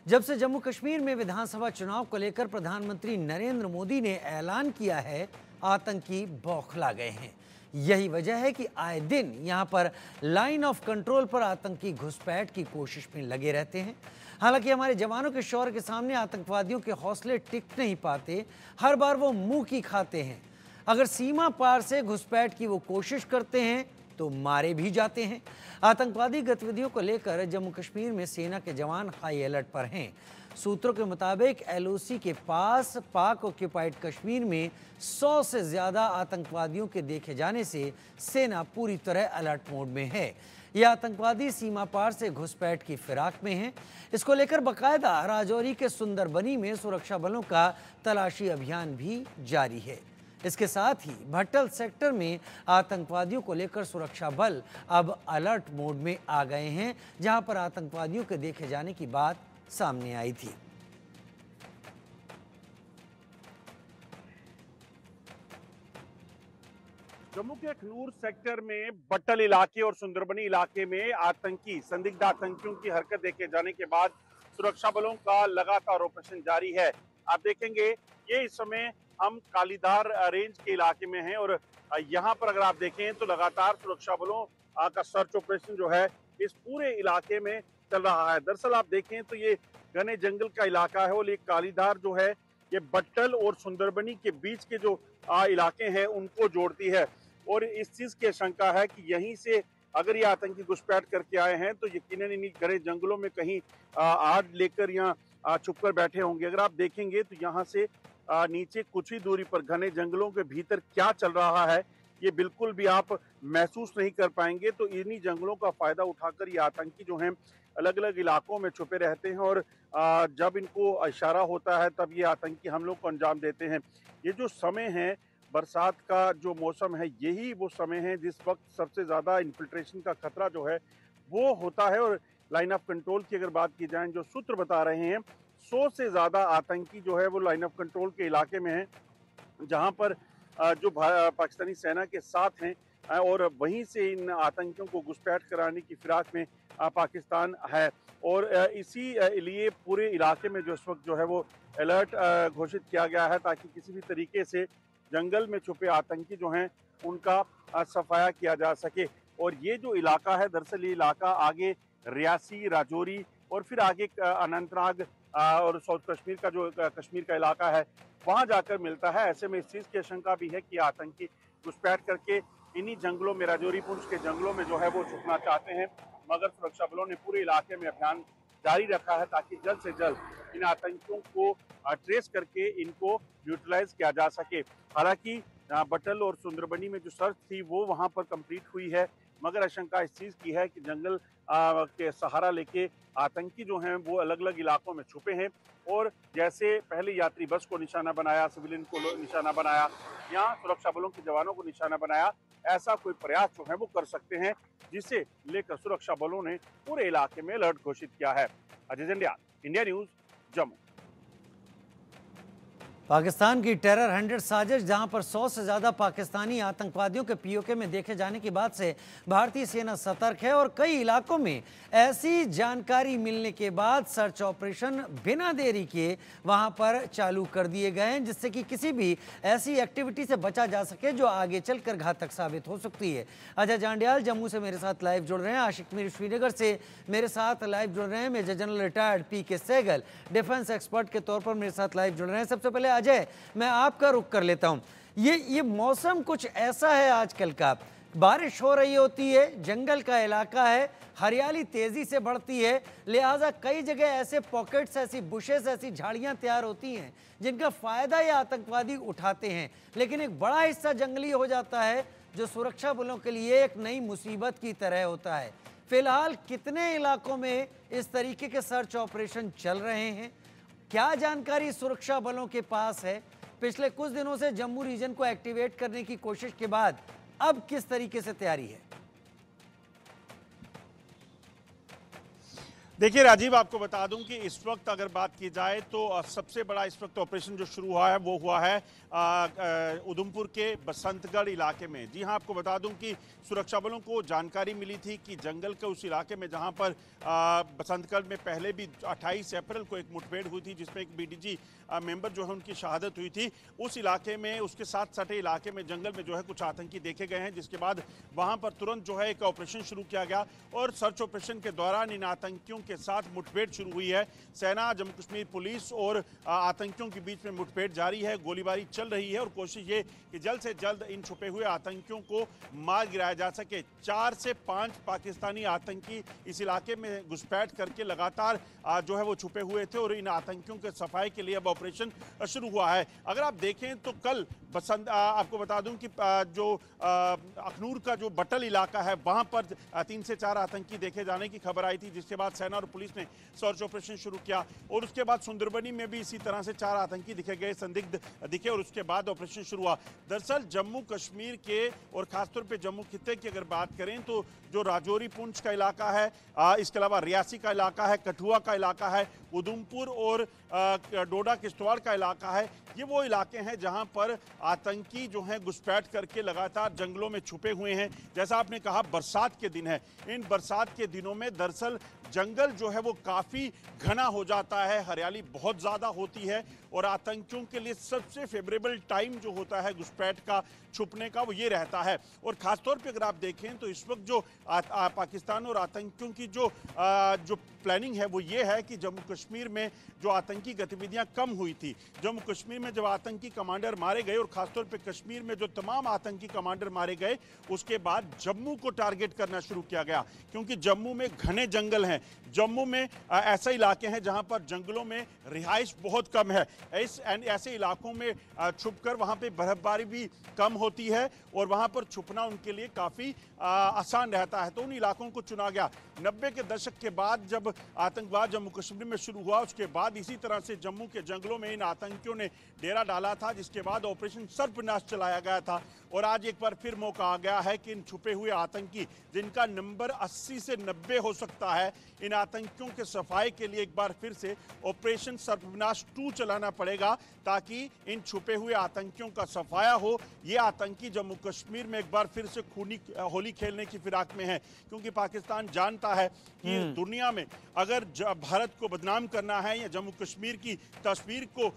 जब से जम्मू कश्मीर में विधानसभा चुनाव को लेकर प्रधानमंत्री नरेंद्र मोदी ने ऐलान किया है, आतंकी बौखला गए हैं। यही वजह है कि आए दिन यहां पर लाइन ऑफ कंट्रोल पर आतंकी घुसपैठ की कोशिश में लगे रहते हैं। हालांकि हमारे जवानों के शौर्य के सामने आतंकवादियों के हौसले टिक नहीं पाते। हर बार वो मुंह की खाते हैं। अगर सीमा पार से घुसपैठ की वो कोशिश करते हैं तो मारे भी जाते हैं। आतंकवादी गतिविधियों को लेकर जम्मू कश्मीर में सेना के जवान हाई अलर्ट पर हैं। सूत्रों के मुताबिक एलओसी के पास पाक ऑक्यूपाइड कश्मीर में 100 से ज्यादा आतंकवादियों के देखे जाने से सेना पूरी तरह अलर्ट मोड में है। ये आतंकवादी सीमा पार से घुसपैठ की फिराक में हैं। इसको लेकर बाकायदा राजौरी के सुंदरबनी में सुरक्षा बलों का तलाशी अभियान भी जारी है। इसके साथ ही भट्टल सेक्टर में आतंकवादियों को लेकर सुरक्षा बल अब अलर्ट मोड में आ गए हैं, जहां पर आतंकवादियों के देखे जाने की बात सामने आई थी। जम्मू के अखनूर सेक्टर में भट्टल इलाके और सुंदरबनी इलाके में संदिग्ध आतंकियों की हरकत देखे जाने के बाद सुरक्षा बलों का लगातार ऑपरेशन जारी है। आप देखेंगे ये इस समय हम कालीधार रेंज के इलाके में हैं और यहाँ पर अगर आप देखें तो लगातार सुरक्षा बलों का सर्च ऑपरेशन जो है इस पूरे इलाके में चल रहा है। दरअसल आप देखें तो ये घने जंगल का इलाका है और ये कालीधार जो है ये भट्टल और सुंदरबनी के बीच के जो इलाके हैं उनको जोड़ती है और इस चीज की आशंका है कि यहीं से अगर ये आतंकी घुसपैठ करके आए हैं तो यकीनन इन्हीं घने जंगलों में कहीं आग लेकर यहाँ छुपकर बैठे होंगे। अगर आप देखेंगे तो यहाँ से नीचे कुछ ही दूरी पर घने जंगलों के भीतर क्या चल रहा है ये बिल्कुल भी आप महसूस नहीं कर पाएंगे। तो इन्हीं जंगलों का फायदा उठाकर ये आतंकी जो हैं अलग अलग इलाकों में छुपे रहते हैं और जब इनको इशारा होता है तब ये आतंकी हमलों को अंजाम देते हैं। ये जो समय है बरसात का जो मौसम है यही वो समय है जिस वक्त सबसे ज़्यादा इन्फिल्ट्रेशन का खतरा जो है वो होता है। और लाइन ऑफ कंट्रोल की अगर बात की जाए जो सूत्र बता रहे हैं 100 से ज़्यादा आतंकी जो है वो लाइन ऑफ कंट्रोल के इलाके में हैं, जहां पर जो पाकिस्तानी सेना के साथ हैं और वहीं से इन आतंकियों को घुसपैठ कराने की फिराक में पाकिस्तान है। और इसी लिए पूरे इलाके में जो इस वक्त जो है वो अलर्ट घोषित किया गया है ताकि किसी भी तरीके से जंगल में छुपे आतंकी जो हैं उनका सफाया किया जा सके। और ये जो इलाका है दरअसल ये इलाका आगे रियासी, राजौरी और फिर आगे अनंतनाग और साउथ कश्मीर का जो कश्मीर का इलाका है वहां जाकर मिलता है। ऐसे में इस चीज की आशंका भी है कि आतंकी घुसपैठ करके इन्हीं जंगलों में राजौरी पुंछ के जंगलों में जो है वो छुपना चाहते हैं, मगर सुरक्षा बलों ने पूरे इलाके में अभियान जारी रखा है ताकि जल्द से जल्द इन आतंकियों को ट्रेस करके इनको न्यूट्रलाइज किया जा सके। हालांकि भट्टल और सुंदरबनी में जो सर्च थी वो वहां पर कंप्लीट हुई है, मगर आशंका इस चीज की है कि जंगल के सहारा लेके आतंकी जो हैं वो अलग अलग इलाकों में छुपे हैं और जैसे पहले यात्री बस को निशाना बनाया, सिविलियन को निशाना बनाया, यहाँ सुरक्षा बलों के जवानों को निशाना बनाया, ऐसा कोई प्रयास जो है वो कर सकते हैं, जिसे लेकर सुरक्षा बलों ने पूरे इलाके में अलर्ट घोषित किया है। Ajay Jandial, India news, Jammu. पाकिस्तान की टेरर हंड्रेड साजिश, जहां पर 100 से ज्यादा पाकिस्तानी आतंकवादियों के पीओके में देखे जाने के बाद से भारतीय सेना सतर्क है और कई इलाकों में ऐसी जानकारी मिलने के बाद सर्च ऑपरेशन बिना देरी के वहां पर चालू कर दिए गए हैं, जिससे कि किसी भी ऐसी एक्टिविटी से बचा जा सके जो आगे चलकर घातक साबित हो सकती है। अजय जांडियाल जम्मू से मेरे साथ लाइव जुड़ रहे हैं, आशिक मीर श्रीनगर से मेरे साथ लाइव जुड़ रहे हैं, मेजर जनरल रिटायर्ड पीके सहगल डिफेंस एक्सपर्ट के तौर पर मेरे साथ लाइव जुड़ रहे हैं। सबसे पहले अजय, मैं आपका रुख कर लेता हूं। ये मौसम कुछ ऐसा है आजकल का, बारिश हो रही होती है, जंगल का इलाका है, हरियाली तेजी से बढ़ती है, लिहाजा कई जगह ऐसे पॉकेट्स, ऐसी बुशेस, ऐसी झाड़ियां तैयार होती हैं जिनका फायदा ये आतंकवादी उठाते हैं। लेकिन एक बड़ा हिस्सा जंगली हो जाता है जो सुरक्षा बलों के लिए एक नई मुसीबत की तरह होता है। फिलहाल कितने इलाकों में इस तरीके के सर्च ऑपरेशन चल रहे हैं, क्या जानकारी सुरक्षा बलों के पास है? पिछले कुछ दिनों से जम्मू रीजन को एक्टिवेट करने की कोशिश के बाद अब किस तरीके से तैयारी है? देखिए राजीव, आपको बता दूं कि इस वक्त अगर बात की जाए तो सबसे बड़ा इस वक्त ऑपरेशन जो शुरू हुआ है वो हुआ है उधमपुर के बसंतगढ़ इलाके में। जी हां, आपको बता दूं कि सुरक्षा बलों को जानकारी मिली थी कि जंगल के उस इलाके में जहां पर बसंतगढ़ में पहले भी 28 अप्रैल को एक मुठभेड़ हुई थी जिसमें एक बीडीजी मेंबर जो है उनकी शहादत हुई थी। उस इलाके में, उसके साथ सटे इलाके में जंगल में जो है कुछ आतंकी देखे गए हैं, जिसके बाद वहां पर तुरंत जो है एक ऑपरेशन शुरू किया गया और सर्च ऑपरेशन के दौरान इन आतंकियों के साथ मुठभेड़ शुरू हुई है। सेना, जम्मू कश्मीर पुलिस और आतंकियों के बीच में मुठभेड़ जारी है, गोलीबारी चल रही है और कोशिश ये कि जल्द से जल्द इन छुपे हुए आतंकियों को मार गिराया जा सके। 4 से 5 पाकिस्तानी आतंकी इस इलाके में घुसपैठ करके लगातार जो है वो छुपे हुए थे और इन आतंकियों के सफाई के लिए अब ऑपरेशन शुरू हुआ है। अगर आप देखें तो कल आपको बता दूं कि जो अखनूर का जो बटल इलाका है वहां पर 3 से 4 आतंकी देखे जाने की खबर आई थी, जिसके बाद सेना और पुलिस ने सर्च ऑपरेशन शुरू किया और उसके बाद सुंदरबनी में भी इसी तरह से 4 आतंकी दिखे गए, संदिग्ध दिखे और उसके बाद ऑपरेशन शुरू हुआ। दरअसल जम्मू कश्मीर के और खासतौर पर जम्मू खित्ते की अगर बात करें तो जो राजौरी पुंछ का इलाका है, इसके अलावा रियासी का इलाका है, कठुआ का इलाका है, उधमपुर और डोडा किश्तवाड़ का इलाका है, ये वो इलाके हैं जहां पर आतंकी जो हैं घुसपैठ करके लगातार जंगलों में छुपे हुए हैं। जैसा आपने कहा, बरसात के दिन है, इन बरसात के दिनों में दरअसल जंगल जो है वो काफ़ी घना हो जाता है, हरियाली बहुत ज़्यादा होती है और आतंकियों के लिए सबसे फेवरेबल टाइम जो होता है घुसपैठ का, छुपने का, वो ये रहता है। और ख़ासतौर पे अगर आप देखें तो इस वक्त जो पाकिस्तान और आतंकियों की जो प्लानिंग है वो ये है कि जम्मू कश्मीर में जो आतंकी गतिविधियां कम हुई थी, जम्मू कश्मीर में जब आतंकी कमांडर मारे गए और ख़ासतौर पे कश्मीर में जो तमाम आतंकी कमांडर मारे गए, उसके बाद जम्मू को टारगेट करना शुरू किया गया क्योंकि जम्मू में घने जंगल हैं। जम्मू में ऐसे इलाके हैं जहां पर जंगलों में रिहाइश बहुत कम है। ऐसे इलाकों में छुपकर वहां पे बर्फबारी भी कम होती है और वहां पर छुपना उनके लिए काफ़ी आसान रहता है, तो उन इलाकों को चुना गया। 90 के दशक के बाद जब आतंकवाद जम्मू कश्मीर में शुरू हुआ, उसके बाद इसी तरह से जम्मू के जंगलों में इन आतंकियों ने डेरा डाला था, जिसके बाद ऑपरेशन सर्पनाश चलाया गया था। और आज एक बार फिर मौका आ गया है कि इन छुपे हुए आतंकी, जिनका नंबर 80 से 90 हो सकता है, इन आतंकियों के सफाई के लिए एक बार फिर से ऑपरेशन सर्पनाश 2 चलाना पड़ेगा ताकि इन छुपे हुए आतंकियों का सफाया हो। ये आतंकी जम्मू कश्मीर में एक बार फिर से खूनी होली खेलने की फिराक में है, क्योंकि पाकिस्तान जानता है कि दुनिया में अगर भारत को बदनाम करना है या जम्मू कश्मीर की तस्वीर को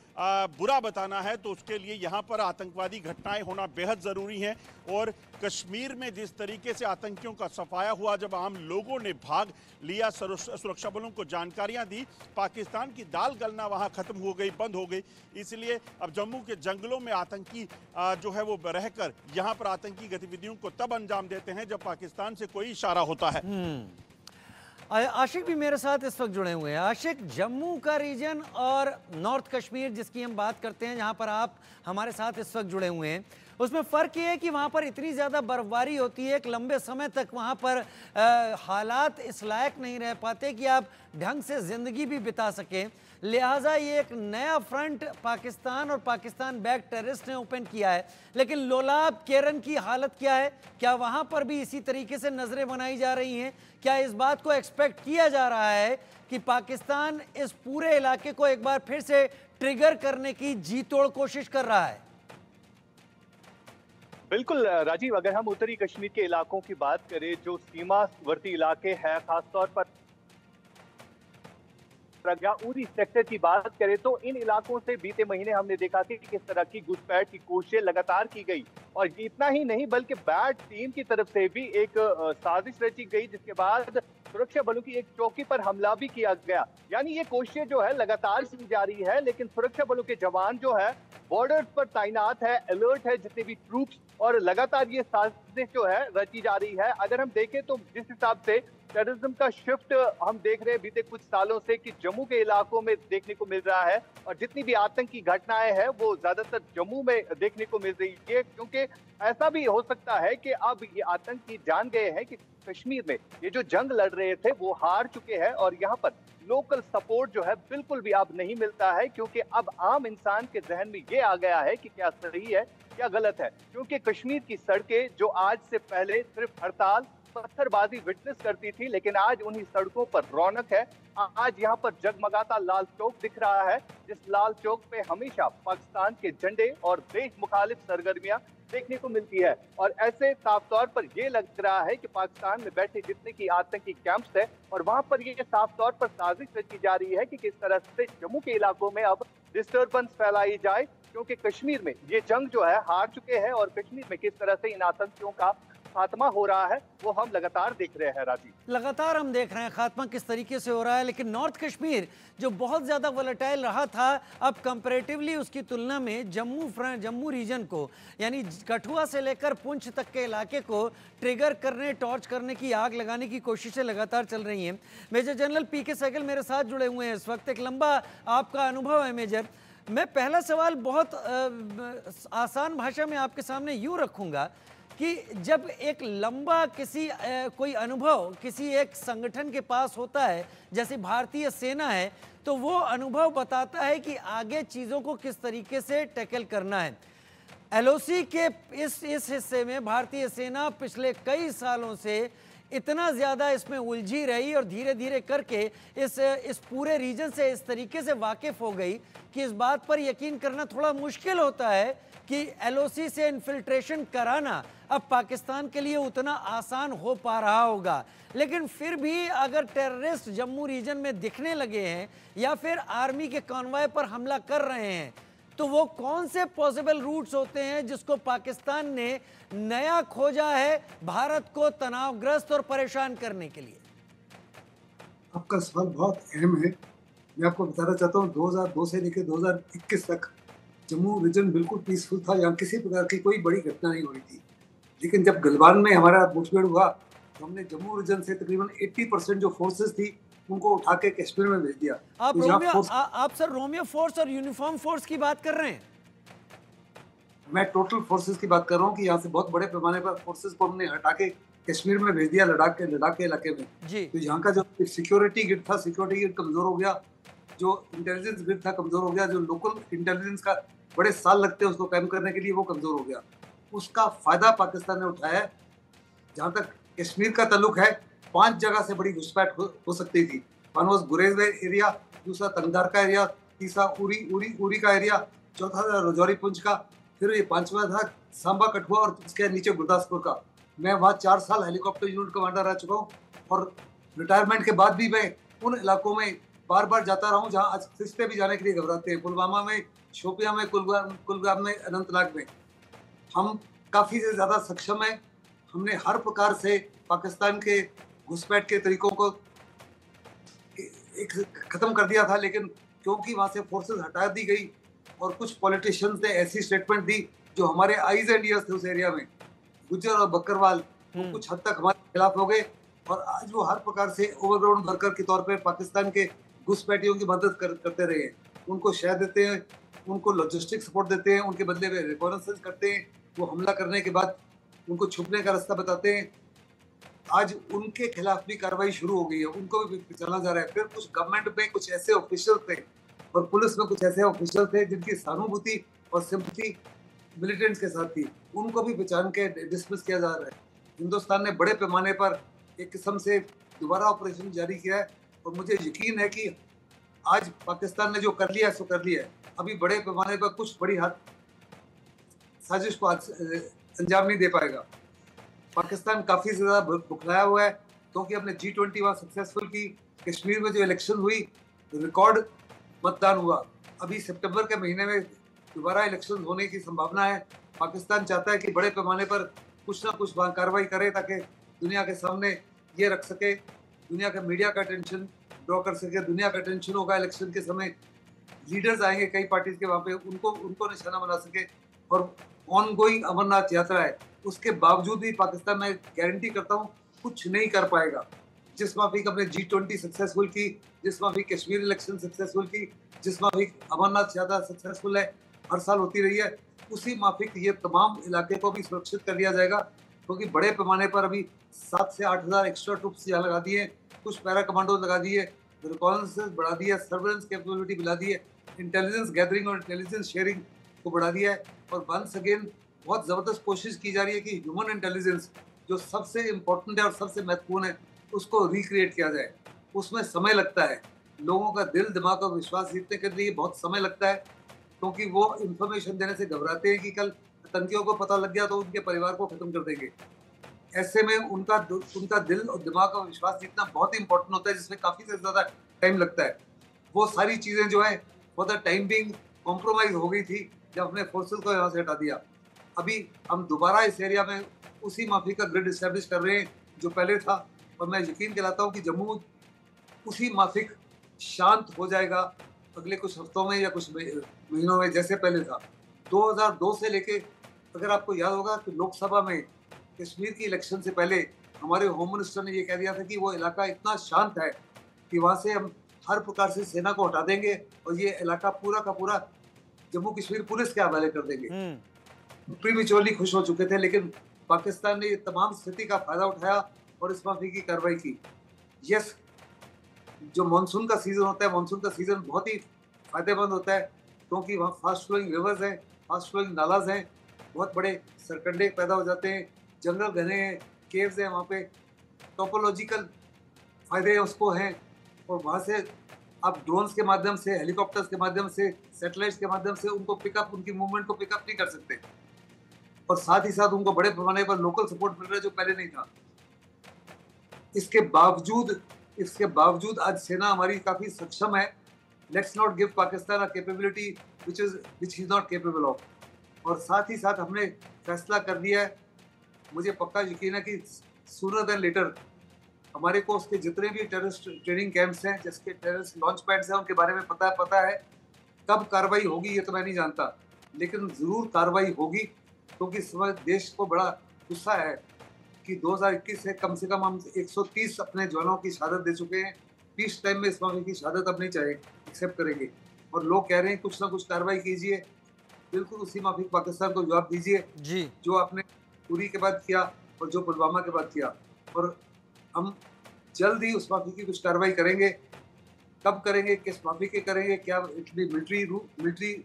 बुरा बताना है तो उसके लिए यहाँ पर आतंकवादी घटनाएं होना बेहद ज़रूरी हैं। और कश्मीर में जिस तरीके से आतंकियों का सफाया हुआ, जब आम लोगों ने भाग लिया, सुरक्षा बलों को जानकारियां दी, पाकिस्तान की दाल गलना वहां खत्म हो गई, बंद हो गई। इसलिए अब जम्मू के जंगलों में आतंकी जो है वो रहकर यहां पर आतंकी गतिविधियों को तब अंजाम देते हैं जब पाकिस्तान से कोई इशारा होता है। आशिक भी मेरे साथ इस वक्त जुड़े हुए हैं। आशिक, जम्मू का रीजन और नॉर्थ कश्मीर जिसकी हम बात करते हैं, जहां पर आप हमारे साथ इस वक्त जुड़े हुए हैं, उसमें फ़र्क ये है कि वहाँ पर इतनी ज़्यादा बर्फबारी होती है, एक लंबे समय तक वहाँ पर हालात इस लायक नहीं रह पाते कि आप ढंग से ज़िंदगी भी बिता सकें। लिहाजा ये एक नया फ्रंट पाकिस्तान और पाकिस्तान बैक टेररिस्ट ने ओपन किया है। लेकिन लोलाब, केरन की हालत क्या है? क्या वहाँ पर भी इसी तरीके से नज़रें बनाई जा रही हैं? क्या इस बात को एक्सपेक्ट किया जा रहा है कि पाकिस्तान इस पूरे इलाके को एक बार फिर से ट्रिगर करने की जी तोड़ कोशिश कर रहा है? बिल्कुल राजीव, अगर हम उत्तरी कश्मीर के इलाकों की बात करें, जो सीमावर्ती इलाके हैं, खासतौर पर या उरी सेक्टर की बात करें, तो इन इलाकों से बीते महीने हमने देखा कि किस तरह की घुसपैठ की कोशिशें लगातार की गई। और इतना ही नहीं बल्कि बैट टीम की तरफ से भी एक साजिश रची गई, जिसके बाद सुरक्षा बलों की एक चौकी पर हमला भी किया गया। यानी ये कोशिशें जो है लगातार की जा रही है, लेकिन सुरक्षा बलों के जवान जो है बॉर्डर पर तैनात है, अलर्ट है, जितने भी ट्रूप्स, और लगातार ये साजिश जो है रची जा रही है। अगर हम देखें तो जिस हिसाब से टेररिज्म का शिफ्ट हम देख रहे हैं बीते कुछ सालों से कि जम्मू के इलाकों में देखने को मिल रहा है, और जितनी भी आतंकी घटनाएं हैं वो ज्यादातर जम्मू में देखने को मिल रही है, क्योंकि ऐसा भी हो सकता है कि अब ये आतंकी जान गए हैं कि कश्मीर में ये जो जंग लड़ रहे थे वो हार चुके हैं, और यहाँ पर लोकल सपोर्ट जो है बिल्कुल भी अब नहीं मिलता है, क्योंकि अब आम इंसान के जहन में ये आ गया है कि क्या सही है क्या गलत है। क्योंकि कश्मीर की सड़कें जो आज से पहले सिर्फ हड़ताल पत्थरबाजी विटनेस करती थी, लेकिन आज उन्हीं सड़कों पर रौनक है। आज यहाँ पर जगमगाता लाल चौक दिख रहा है, जिस लाल चौक पे हमेशा पाकिस्तान के झंडे और देश मुखालिफ सरगर्मियां देखने को मिलती है। और ऐसे साफ तौर पर ये लग रहा है कि पाकिस्तान में बैठे जितने की आतंकी कैंप्स है, और वहां पर ये साफ तौर पर साजिश रची जा रही है कि किस तरह से जम्मू के इलाकों में अब डिस्टर्बेंस फैलाई जाए, क्योंकि कश्मीर में ये जंग जो है हार चुके हैं, और कश्मीर में किस तरह से इन आतंकियों का खात्मा हो रहा है वो हम लगातार देख रहे हैं। राजीव, लगातार हम देख रहे हैं खात्मा किस तरीके से हो रहा है, लेकिन नॉर्थ कश्मीर जो बहुत ज़्यादा वोलेटाइल रहा था, अब कंपैरेटिवली उसकी तुलना में जम्मू रीजन को, यानी कठुआ से लेकर पुंछ तक के इलाके को ट्रिगर करने, टॉर्च करने की, आग लगाने की कोशिशें लगातार चल रही हैं। मेजर जनरल पीके सहगल मेरे साथ जुड़े हुए हैं इस वक्त। एक लंबा आपका अनुभव है मेजर। मैं पहला सवाल बहुत आसान भाषा में आपके सामने यूँ रखूँगा कि जब एक लंबा कोई अनुभव किसी एक संगठन के पास होता है, जैसे भारतीय सेना है, तो वो अनुभव बताता है कि आगे चीज़ों को किस तरीके से टैकल करना है। एलओसी के इस हिस्से में भारतीय सेना पिछले कई सालों से इतना ज़्यादा इसमें उलझी रही और धीरे धीरे करके इस पूरे रीजन से इस तरीके से वाकिफ़ हो गई कि इस बात पर यकीन करना थोड़ा मुश्किल होता है कि एलओसी से इन्फिल्ट्रेशन कराना अब पाकिस्तान के लिए उतना आसान हो पा रहा होगा। लेकिन फिर भी अगर टेररिस्ट जम्मू रीजन में दिखने लगे हैं या फिर आर्मी के कॉन्वॉय पर हमला कर रहे हैं, तो वो कौन से पॉसिबल रूट्स होते हैं जिसको पाकिस्तान ने नया खोजा है भारत को तनावग्रस्त और परेशान करने के लिए? आपका सवाल बहुत अहम है। मैं आपको बताना चाहता हूँ 2002 से लेकर 2021 तक जम्मू रीजन बिल्कुल पीसफुल था, यहाँ किसी प्रकार की कोई बड़ी घटना नहीं हो रही थी। लेकिन जब गलवान में हमारा मुठभेड़ हुआ तो हमने जम्मू रीजन से तकरीबन 80% जो फोर्सेस थी उनको उठा के कश्मीर में भेज दिया। आप सर रोमियो फोर्स और यूनिफॉर्म फोर्स की बात कर रहे हैं? मैं टोटल फोर्सेस की बात कर रहा हूँ कि यहाँ से बहुत बड़े पैमाने पर फोर्सेस को हमने हटा के कश्मीर में भेज दिया, लद्दाख के इलाके में जी। तो यहाँ का जो सिक्योरिटी ग्रिड था, सिक्योरिटी ग्रिड कमजोर हो गया, जो इंटेलिजेंस ग्रिड था कमजोर हो गया, जो लोकल इंटेलिजेंस का बड़े साल लगते हैं उसको कायम करने के लिए वो कमजोर हो गया। उसका फायदा पाकिस्तान ने उठाया है। जहाँ तक कश्मीर का ताल्लुक है, 5 जगह से बड़ी घुसपैठ हो सकती थी। वन वॉज गुरेज एरिया, दूसरा तंगदार का एरिया, तीसरा उरी का एरिया, चौथा था रजौरी पुंछ का, फिर ये 5वां था सांबा कठुआ और उसके नीचे गुरदासपुर का। मैं वहाँ 4 साल हेलीकॉप्टर यूनिट कमांडर रह चुका हूँ और रिटायरमेंट के बाद भी मैं उन इलाकों में बार बार जाता रहा हूँ जहाँ आज रिश्ते भी जाने के लिए घबराते हैं। पुलवामा में, शोपिया में, कुलगाम में, अनंतनाग में हम काफ़ी से ज़्यादा सक्षम हैं। हमने हर प्रकार से पाकिस्तान के घुसपैठ के तरीकों को एक ख़त्म कर दिया था, लेकिन क्योंकि वहाँ से फोर्सेस हटा दी गई और कुछ पॉलिटिशियंस ने ऐसी स्टेटमेंट दी जो हमारे आईज एंड ईयर्स थे उस एरिया में, गुज्जर और बकरवाल, वो कुछ हद तक हमारे खिलाफ हो गए और आज वो हर प्रकार से ओवरग्राउंड वर्कर के तौर पे पाकिस्तान के घुसपैठियों की मदद करते रहे हैं। उनको शह देते हैं, उनको लॉजिस्टिक सपोर्ट देते हैं, उनके बदले में रिकॉनेसेंस करते हैं, वो हमला करने के बाद उनको छुपने का रास्ता बताते हैं। आज उनके खिलाफ भी कार्रवाई शुरू हो गई है, उनको भी चला जा रहा है। फिर कुछ गवर्नमेंट में कुछ ऐसे ऑफिशियल थे और पुलिस में कुछ ऐसे ऑफिशियल थे जिनकी सहानुभूति और सिंपैथी मिलिटेंट्स के साथ थी, उनको भी पहचान के डिसमिस किया जा रहा है। हिंदुस्तान ने बड़े पैमाने पर एक किस्म से दोबारा ऑपरेशन जारी किया है और मुझे यकीन है कि आज पाकिस्तान ने जो कर लिया है सो कर लिया है। अभी बड़े पैमाने पर कुछ बड़ी साजिश को अंजाम नहीं दे पाएगा। पाकिस्तान काफ़ी ज़्यादा बुखलाया हुआ है क्योंकि हमने G20 वहाँ सक्सेसफुल की। कश्मीर में जो इलेक्शन हुई रिकॉर्ड मतदान हुआ। अभी सितंबर के महीने में दोबारा इलेक्शन होने की संभावना है। पाकिस्तान चाहता है कि बड़े पैमाने पर कुछ ना कुछ वहाँ कार्रवाई करे ताकि दुनिया के सामने ये रख सके, दुनिया का मीडिया का अटेंशन ड्रॉ कर सके। दुनिया का अटेंशन होगा इलेक्शन के समय, लीडर्स आएंगे कई पार्टीज के वहाँ पे, उनको निशाना बना सके। और ऑन गोइंग अमरनाथ यात्रा है, उसके बावजूद भी पाकिस्तान में गारंटी करता हूँ कुछ नहीं कर पाएगा। जिस माफिक हमने G20 सक्सेसफुल की, जिस माफिक कश्मीर इलेक्शन सक्सेसफुल की, जिस माफिक अमरनाथ यात्रा सक्सेसफुल है, हर साल होती रही है, उसी माफिक ये तमाम इलाके को भी सुरक्षित कर लिया जाएगा। क्योंकि बड़े पैमाने पर अभी 7 से 8 हज़ार एक्स्ट्रा ट्रूप्स यहाँ लगा दिए, कुछ पैरा कमांडो लगा दिए, रिकॉनेसेंस बढ़ा दिया, सर्वेलेंस कैपेबिलिटी बढ़ा दी है, इंटेलिजेंस गैदरिंग और इंटेलिजेंस शेयरिंग को बढ़ा दिया है। और वंस अगेन बहुत ज़बरदस्त कोशिश की जा रही है कि ह्यूमन इंटेलिजेंस जो सबसे इम्पोर्टेंट है और सबसे महत्वपूर्ण है उसको रिक्रिएट किया जाए। उसमें समय लगता है, लोगों का दिल दिमाग और विश्वास जीतने के लिए बहुत समय लगता है, क्योंकि वो इंफॉर्मेशन देने से घबराते हैं कि कल आतंकियों को पता लग गया तो उनके परिवार को खत्म कर देंगे। ऐसे में उनका दिल और दिमाग और विश्वास जीतना बहुत ही इंपॉर्टेंट होता है, जिसमें काफी से ज्यादा टाइम लगता है। वो सारी चीजें जो है for the time being compromise हो गई थी जब हमने फोर्सेस को यहाँ से हटा दिया। अभी हम दोबारा इस एरिया में उसी माफी का ग्रिड एस्टेब्लिश कर रहे हैं जो पहले था, और मैं यकीन दिलाता हूँ कि जम्मू उसी माफिक शांत हो जाएगा अगले कुछ हफ्तों में या कुछ महीनों में, जैसे पहले था। 2002 से लेके, अगर आपको याद होगा कि लोकसभा में कश्मीर की इलेक्शन से पहले हमारे होम मिनिस्टर ने ये कह दिया था कि वो इलाका इतना शांत है कि वहां से हम हर प्रकार से सेना को हटा देंगे और ये इलाका पूरा का पूरा जम्मू कश्मीर पुलिस के हवाले कर देंगे। प्रीमेच्योरली खुश हो चुके थे, लेकिन पाकिस्तान ने ये तमाम स्थिति का फायदा उठाया और इस माफी की कार्रवाई की। यस, जो मानसून का सीजन होता है, मानसून का सीजन बहुत ही फायदेमंद होता है, क्योंकि वहाँ फास्ट फ्लोइंग रिवर्स हैं, फास्ट फ्लोइंग नालाज हैं, बहुत बड़े सरकंडे पैदा हो जाते हैं, जंगल घने हैं, केव्स हैं, वहाँ पे टोपोलॉजिकल फायदे उसको हैं, और वहाँ से आप ड्रोन्स के माध्यम से, हेलीकॉप्टर्स के माध्यम से, सैटेलाइट्स के माध्यम से उनको पिकअप, उनकी मूवमेंट को पिकअप नहीं कर सकते, और साथ ही साथ उनको बड़े पैमाने पर लोकल सपोर्ट मिल रहा है जो पहले नहीं था। इसके बावजूद आज सेना हमारी काफी सक्षम है। Let's not give Pakistan a capability which he is not capable of. और साथ ही साथ हमने फैसला कर दिया है, मुझे पक्का यकीन है कि सूनर देन लेटर हमारे को उसके जितने भी टेररिस्ट ट्रेनिंग कैंप्स हैं, जिसके टेररिस्ट लॉन्च पैड्स हैं, उनके बारे में पता है। कब कार्रवाई होगी ये तो मैं नहीं जानता, लेकिन जरूर कार्रवाई होगी, क्योंकि इस समय देश को बड़ा गुस्सा है कि 2021 से कम हम 130 अपने जवानों की शहादत दे चुके हैं। पीस टाइम में इस मामले की शहादत अब नहीं चाहिए, एक्सेप्ट करेंगे, और लोग कह रहे हैं कुछ ना कुछ कार्रवाई कीजिए। बिल्कुल उसी माफिक पाकिस्तान को जवाब दीजिए जी, जो आपने उरी के बाद किया और जो पुलवामा के बाद किया, और हम जल्द ही उस माफी की कुछ कार्रवाई करेंगे। कब करेंगे, किस माफी के करेंगे, क्या it be military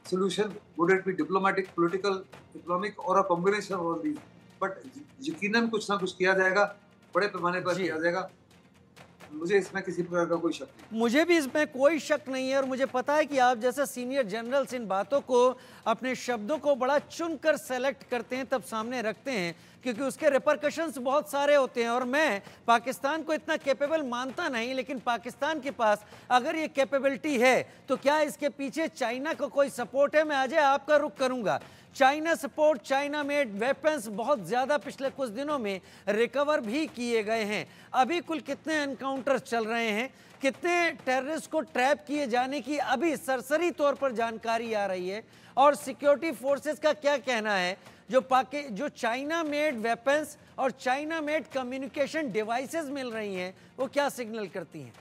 solution, would it be diplomatic, political, economic or a combination of all these, but यकीनन कुछ ना कुछ किया जाएगा, बड़े पैमाने पर किया जाएगा। मुझे इसमें किसी प्रकार का कोई शक नहीं। मुझे भी इसमें कोई शक नहीं है, और मुझे पता है कि आप जैसे सीनियर जनरल्स इन बातों को, अपने शब्दों को बड़ा चुनकर सेलेक्ट करते हैं, तब सामने रखते हैं, क्योंकि उसके रिपरकशंस बहुत सारे होते हैं। और मैं पाकिस्तान को इतना कैपेबल मानता नहीं, लेकिन पाकिस्तान के पास अगर ये कैपेबिलिटी है तो क्या इसके पीछे चाइना का कोई सपोर्ट है? मैं अजय आपका रुख करूंगा। China support, China made weapons बहुत ज़्यादा पिछले कुछ दिनों में रिकवर भी किए गए हैं। अभी कुल कितने एनकाउंटर चल रहे हैं, कितने टेररिस्ट को ट्रैप किए जाने की अभी सरसरी तौर पर जानकारी आ रही है, और सिक्योरिटी फोर्सेस का क्या कहना है? जो चाइना मेड वेपन्स और चाइना मेड कम्युनिकेशन डिवाइसेस मिल रही हैं, वो क्या सिग्नल करती हैं?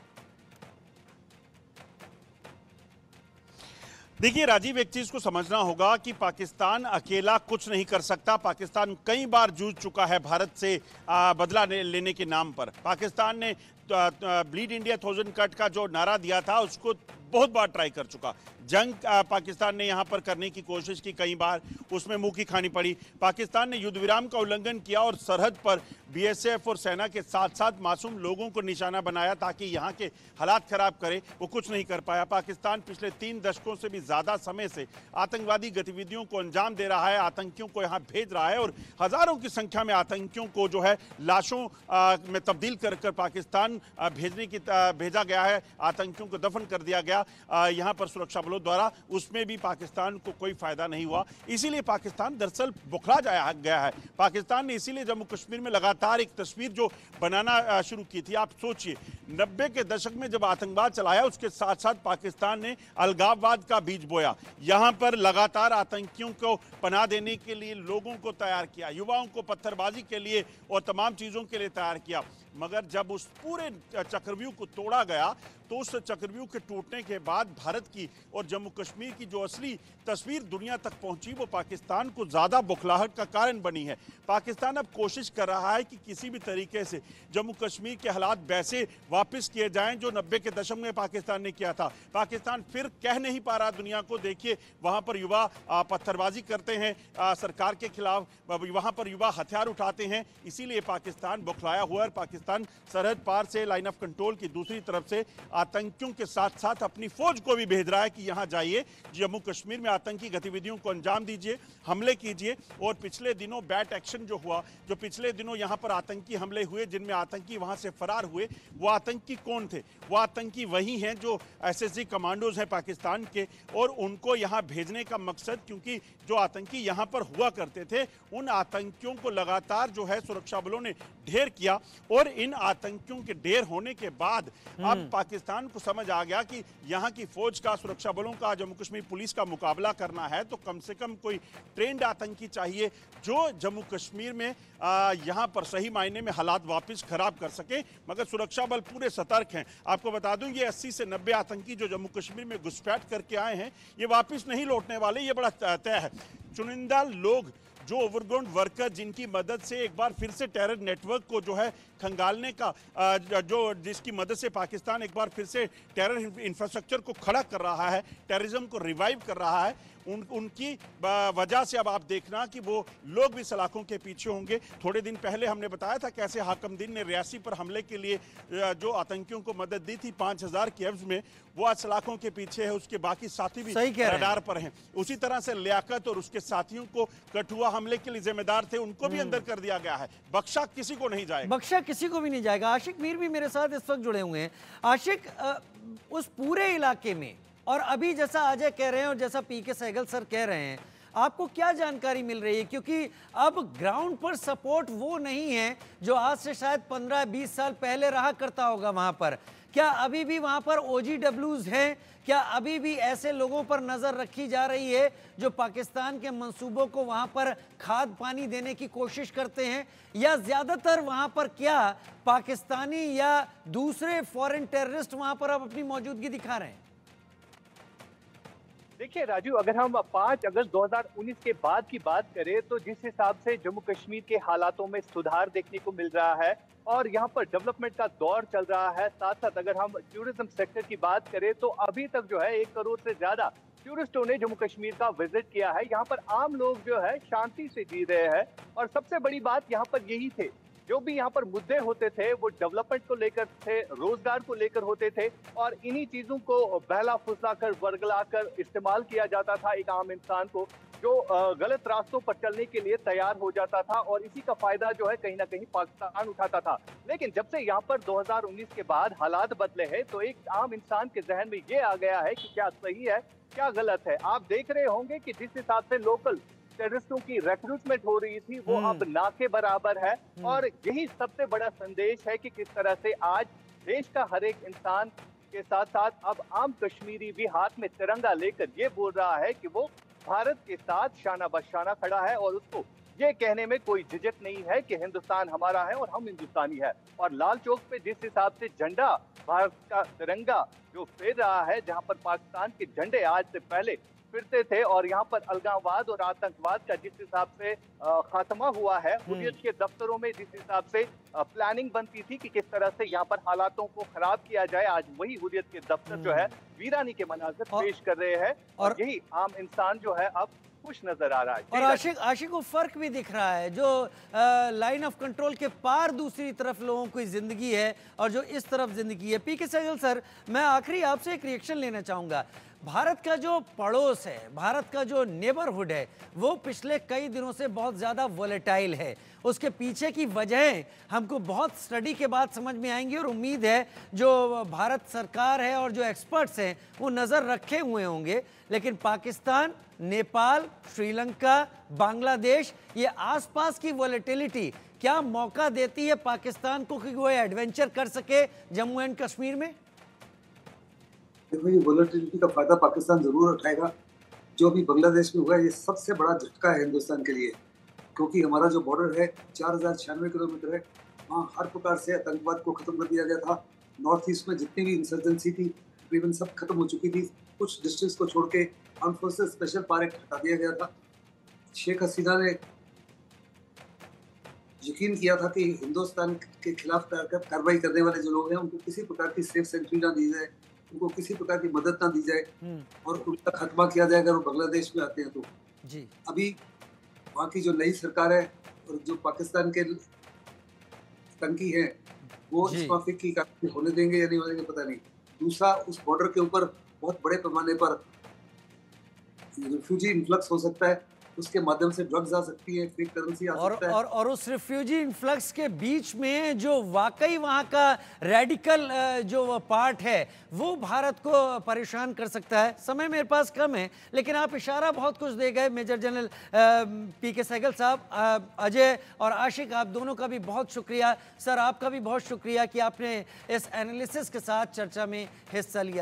देखिए राजीव, एक चीज को समझना होगा कि पाकिस्तान अकेला कुछ नहीं कर सकता। पाकिस्तान कई बार जूझ चुका है भारत से बदला लेने के नाम पर। पाकिस्तान ने ब्लीड इंडिया 1000 कट का जो नारा दिया था उसको बहुत बार ट्राई कर चुका। जंग पाकिस्तान ने यहाँ पर करने की कोशिश की, कई बार उसमें मुंह की खानी पड़ी। पाकिस्तान ने युद्ध विराम का उल्लंघन किया और सरहद पर बीएसएफ और सेना के साथ साथ मासूम लोगों को निशाना बनाया ताकि यहाँ के हालात खराब करे, वो कुछ नहीं कर पाया। पाकिस्तान पिछले 3 दशकों से भी ज़्यादा समय से आतंकवादी गतिविधियों को अंजाम दे रहा है, आतंकियों को यहाँ भेज रहा है, और हज़ारों की संख्या में आतंकियों को जो है लाशों में तब्दील कर पाकिस्तान भेजा गया है, आतंकियों को दफन कर दिया गया यहाँ पर सुरक्षा बलों द्वारा। उसमें भी पाकिस्तान को कोई फायदा नहीं हुआ, इसीलिए पाकिस्तान दरअसल बुखला गया है। पाकिस्तान ने इसीलिए जम्मू कश्मीर में लगातार एक तस्वीर जो बनाना शुरू की थी। आप सोचिए 90 के दशक में जब आतंकवाद चलाया, उसके साथ साथ पाकिस्तान ने अलगाववाद का बीज बोया। यहाँ पर लगातार आतंकियों को पनाह देने के लिए लोगों को तैयार किया, युवाओं को पत्थरबाजी के लिए और तमाम चीज़ों के लिए तैयार किया। मगर जब उस पूरे चक्रव्यूह को तोड़ा गया तो उस चक्रव्यूह के टूटने के बाद भारत की और जम्मू कश्मीर की जो असली तस्वीर दुनिया तक पहुंची वो पाकिस्तान को ज़्यादा बौखलाहट का कारण बनी है। पाकिस्तान अब कोशिश कर रहा है कि किसी भी तरीके से जम्मू कश्मीर के हालात वैसे वापस किए जाएं जो 90 के दशक में पाकिस्तान ने किया था। पाकिस्तान फिर कह नहीं पा रहा दुनिया को, देखिए वहाँ पर युवा पत्थरबाजी करते हैं सरकार के खिलाफ, वहाँ पर युवा हथियार उठाते हैं, इसीलिए पाकिस्तान बौखलाया हुआ है। पाकिस्तान सरहद पार से लाइन ऑफ कंट्रोल की दूसरी तरफ से आतंकियों के साथ साथ अपनी फौज को भी भेज रहा है कि यहाँ जाइए, जम्मू कश्मीर में आतंकी गतिविधियों को अंजाम दीजिए, हमले कीजिए। और पिछले दिनों बैट एक्शन जो हुआ, जो पिछले दिनों यहाँ पर आतंकी हमले हुए जिनमें आतंकी वहाँ से फरार हुए, वो आतंकी कौन थे? वो आतंकी वही हैं जो SSG कमांडोज हैं पाकिस्तान के, और उनको यहाँ भेजने का मकसद, क्योंकि जो आतंकी यहाँ पर हुआ करते थे उन आतंकियों को लगातार जो है सुरक्षा बलों ने ढेर किया, और इन आतंकियों के ढेर होने के बाद अब पाकिस्तान को समझ आ गया कि यहाँ की फौज का, सुरक्षा बलों का, जम्मू कश्मीर पुलिस का मुकाबला करना है तो कम से कम कोई ट्रेंड आतंकी चाहिए जो जम्मू कश्मीर में यहाँ पर सही मायने में हालात वापस खराब कर सके। मगर सुरक्षा बल पूरे सतर्क हैं। आपको बता दूं ये 80 से 90 आतंकी जो जम्मू कश्मीर में घुसपैठ करके आए हैं ये वापस नहीं लौटने वाले, ये बड़ा तय है। चुनिंदा लोग जो ओवरग्राउंड वर्कर जिनकी मदद से एक बार फिर से टेरर नेटवर्क को जो है खंगालने का, जिसकी मदद से पाकिस्तान एक बार फिर से टेरर इंफ्रास्ट्रक्चर को खड़ा कर रहा है, टेररिज्म को रिवाइव कर रहा है, उनकी वजह से अब आप देखना कि वो लोग भी सलाखों के पीछे होंगे। थोड़े दिन पहले हमने बताया था कैसे हाकमदीन ने रियासी पर हमले के लिए जो आतंकियों को मदद दी थी 5000 के एवज में, वो आज सलाखों के पीछे है, उसके बाकी साथी भी रडार पर हैं। उसी तरह से लियाकत और उसके साथियों को कठुआ हमले के लिए जिम्मेदार थे, उनको भी अंदर कर दिया गया है। बख्शा किसी को नहीं जाएगा, बख्शा किसी को भी नहीं जाएगा। आशिक मीर भी मेरे साथ इस वक्त जुड़े हुए हैं। आशिक, उस पूरे इलाके में, और अभी जैसा अजय कह रहे हैं और जैसा PK सहगल सर कह रहे हैं, आपको क्या जानकारी मिल रही है? क्योंकि अब ग्राउंड पर सपोर्ट वो नहीं है जो आज से शायद 15-20 साल पहले रहा करता होगा वहां पर। क्या अभी भी वहां पर OGWs हैं? क्या अभी भी ऐसे लोगों पर नजर रखी जा रही है जो पाकिस्तान के मंसूबों को वहां पर खाद पानी देने की कोशिश करते हैं, या ज्यादातर वहां पर क्या पाकिस्तानी या दूसरे फॉरेन टेररिस्ट वहां पर अब अपनी मौजूदगी दिखा रहे हैं? देखिए राजू, अगर हम 5 अगस्त 2019 के बाद की बात करें तो जिस हिसाब से जम्मू कश्मीर के हालातों में सुधार देखने को मिल रहा है और यहाँ पर डेवलपमेंट का दौर चल रहा है, साथ साथ अगर हम टूरिज्म सेक्टर की बात करें तो अभी तक जो है 1 करोड़ से ज्यादा टूरिस्टों ने जम्मू कश्मीर का विजिट किया है। यहाँ पर आम लोग जो है शांति से जी रहे हैं, और सबसे बड़ी बात यहाँ पर यही थे, जो भी यहाँ पर मुद्दे होते थे वो डेवलपमेंट को लेकर थे, रोजगार को लेकर होते थे, और इन्हीं चीजों को बहला फुसला कर, वर्गला कर इस्तेमाल किया जाता था एक आम इंसान को, जो गलत रास्तों पर चलने के लिए तैयार हो जाता था, और इसी का फायदा जो है कहीं ना कहीं पाकिस्तान उठाता था। लेकिन जब से यहाँ पर 2019 के बाद हालात बदले हैं तो एक आम इंसान के जहन में ये आ गया है कि क्या सही है क्या गलत है। आप देख रहे होंगे कि जिस हिसाब से लोकल टेररिस्टों की रिक्रूटमेंट हो रही थी वो अब ना के बराबर है, और यही सबसे बड़ा संदेश है कि किस तरह से आज देश का हर एक इंसान के साथ साथ अब आम कश्मीरी भी हाथ में तिरंगा लेकर ये बोल रहा है कि वो भारत के साथ शाना बशाना खड़ा है, और उसको ये कहने में कोई झिझक नहीं है कि हिंदुस्तान हमारा है और हम हिंदुस्तानी है। और लाल चौक पे जिस हिसाब से झंडा, भारत का तिरंगा जो फेर रहा है, जहां पर पाकिस्तान के झंडे आज से पहले फिरते थे, और यहाँ पर अलगाववाद और आतंकवाद का जिस हिसाब से खात्मा हुआ है, हुर्रियत के दफ्तरों में जिस हिसाब से प्लानिंग बनती थी कि किस तरह से यहाँ पर हालातों को खराब किया जाए, आज वही हुर्रियत के दफ्तर जो है वीरानी के मनाज़िर पेश कर रहे हैं, और यही आम इंसान जो है अब खुश नजर आ रहा है। और आशिक को फर्क भी दिख रहा है, जो लाइन ऑफ कंट्रोल के पार दूसरी तरफ लोगों की जिंदगी है और जो इस तरफ जिंदगी है। PK सहगल सर, मैं आखिरी आपसे एक रिएक्शन लेना चाहूंगा। भारत का जो पड़ोस है, भारत का जो नेबरहुड है, वो पिछले कई दिनों से बहुत ज़्यादा वोलेटाइल है। उसके पीछे की वजहें हमको बहुत स्टडी के बाद समझ में आएंगी, और उम्मीद है जो भारत सरकार है और जो एक्सपर्ट्स हैं वो नज़र रखे हुए होंगे। लेकिन पाकिस्तान, नेपाल, श्रीलंका, बांग्लादेश, ये आसपास की वोलेटिलिटी क्या मौका देती है पाकिस्तान को कि वो एडवेंचर कर सके जम्मू एंड कश्मीर में? देखो, ये वोलेटिलिटी का फायदा पाकिस्तान जरूर उठाएगा। जो भी बांग्लादेश में हुआ है ये सबसे बड़ा झटका है हिंदुस्तान के लिए, क्योंकि हमारा जो बॉर्डर है 4096 किलोमीटर है, वहाँ हर प्रकार से आतंकवाद को खत्म कर दिया गया था। नॉर्थ ईस्ट में जितनी भी इंसर्जेंसी थी तकरीबन सब खत्म हो चुकी थी। कुछ डिस्ट्रिक्ट्स को छोड़ के arm forces special power act हटा दिया गया था। शेख हसीना ने यकीन किया था कि हिंदुस्तान के खिलाफ कार्रवाई करने वाले जो लोग हैं उनको किसी प्रकार की सेफ सेंट्री ना दी जाए, उनको किसी प्रकार की मदद ना दी जाए और उनका खात्मा किया जाए अगर वो बांग्लादेश में आते हैं तो। जी अभी वहाँ की जो नई सरकार है और जो पाकिस्तान के टंकी है वो इस माफी की कार्रवाई होने देंगे या नहीं होने देंगे पता नहीं। दूसरा, उस बॉर्डर के ऊपर बहुत बड़े पैमाने पर रिफ्यूजी इन्फ्लक्स हो सकता है, उसके माध्यम से ड्रग्स आ सकती है, फेक करेंसी आ सकता है। और उस रिफ्यूजी इन्फ्लक्स के बीच में जो वाकई वहाँ का रेडिकल जो पार्ट है वो भारत को परेशान कर सकता है। समय मेरे पास कम है लेकिन आप इशारा बहुत कुछ दे गए। मेजर जनरल पीके सहगल साहब, अजय और आशिक, आप दोनों का भी बहुत शुक्रिया। सर, आपका भी बहुत शुक्रिया कि आपने इस एनालिसिस के साथ चर्चा में हिस्सा लिया।